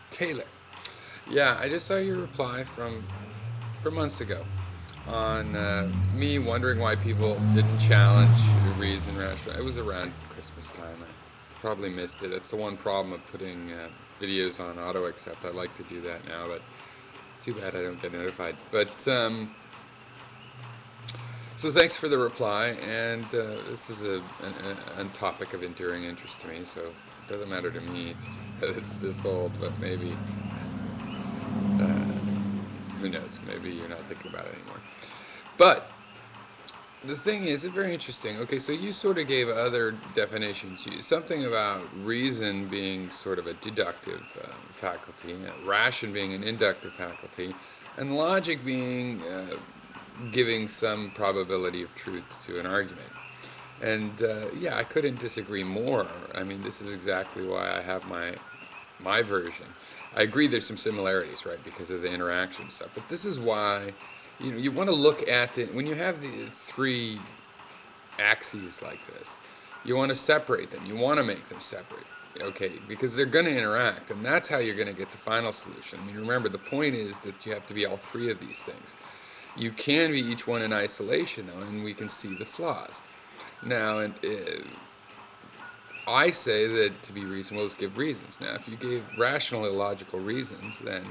Taylor. Yeah, I just saw your reply from months ago on me wondering why people didn't challenge reason rational. It was around Christmas time. I probably missed it. It's the one problem of putting videos on auto accept. I like to do that now, but it's too bad I don't get notified. But so thanks for the reply, and this is a topic of enduring interest to me. So it doesn't matter to me that it's this old, but maybe who knows? Maybe you're not thinking about it anymore. But the thing is, it's very interesting. Okay, so you sort of gave other definitions. Something about reason being sort of a deductive faculty, ration being an inductive faculty, and logic being giving some probability of truth to an argument. And yeah, I couldn't disagree more. I mean, this is exactly why I have my version. I agree there's some similarities, right, because of the interaction stuff. But this is why, you want to look at it when you have the three axes like this. You want to separate them. You want to make them separate, okay, because they're going to interact, and that's how you're going to get the final solution. I mean, remember, the point is that you have to be all three of these things. You can be each one in isolation, though, and we can see the flaws. Now, and I say that to be reasonable is give reasons. Now, if you gave rational, illogical reasons, then,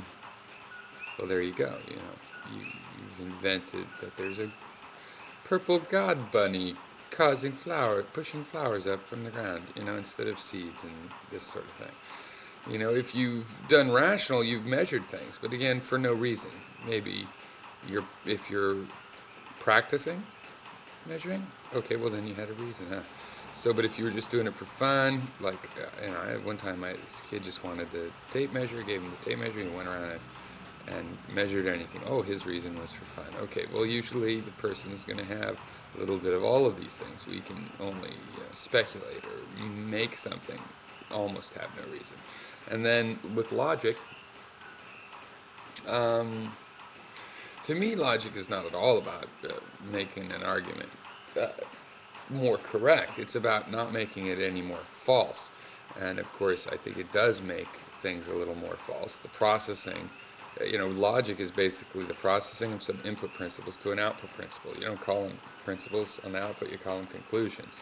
well, there you go. You've invented that there's a purple god bunny pushing flowers up from the ground, instead of seeds and this sort of thing. If you've done rational, you've measured things, but again, for no reason. Maybe if you're practicing measuring, okay, well then you had a reason, huh? So, but if you were just doing it for fun, like, at one time this kid just wanted the tape measure, gave him the tape measure, and he went around and measured anything. Oh, his reason was for fun. Okay, well, usually the person is going to have a little bit of all of these things. We can only speculate or make something almost have no reason. And then with logic, to me, logic is not at all about making an argument more correct. It's about not making it any more false. And of course, I think it does make things a little more false. The processing, logic is basically the processing of some input principles to an output principle. You don't call them principles on the output, you call them conclusions.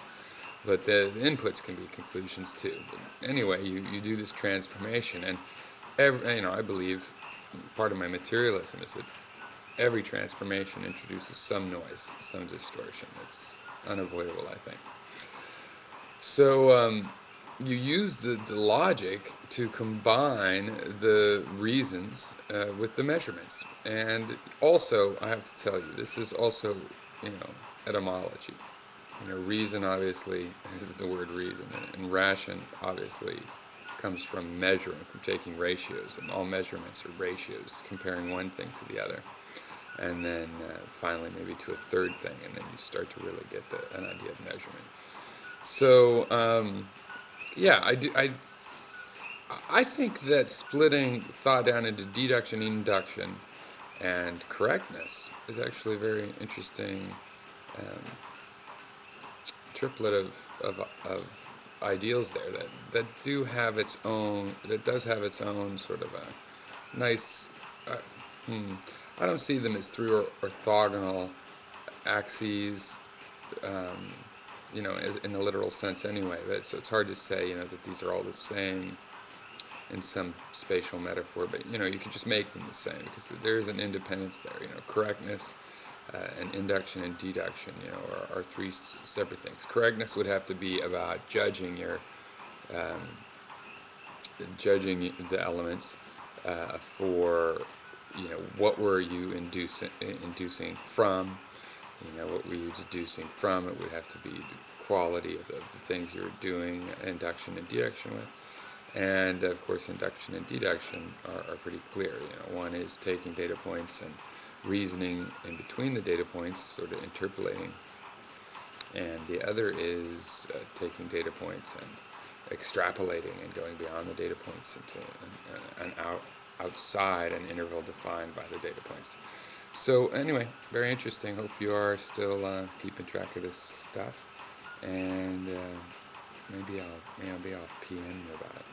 But the inputs can be conclusions too. But anyway, you do this transformation, and I believe part of my materialism is that every transformation introduces some noise, some distortion. It's unavoidable, I think. So you use the logic to combine the reasons with the measurements. And also, I have to tell you, this is also, etymology. Reason obviously is the word reason, and ration obviously comes from measuring, from taking ratios, and all measurements are ratios, comparing one thing to the other. And then finally maybe to a third thing, and then you start to really get an idea of measurement. So yeah, I think that splitting thought down into deduction, induction, and correctness is actually a very interesting triplet of ideals there that does have its own sort of a nice. Uh, I don't see them as three orthogonal axes, as in a literal sense anyway. But so it's hard to say, that these are all the same in some spatial metaphor. But you can just make them the same because there is an independence there. Correctness and induction and deduction, are three separate things. Correctness would have to be about judging the elements for what were you inducing from? What were you deducing from? It would have to be the quality of the things you're doing induction and deduction with. And of course, induction and deduction are pretty clear. One is taking data points and reasoning in between the data points, sort of interpolating. And the other is taking data points and extrapolating and going beyond the data points into outside an interval defined by the data points. So anyway, very interesting. Hope you are still keeping track of this stuff, and maybe I'll PM you about it.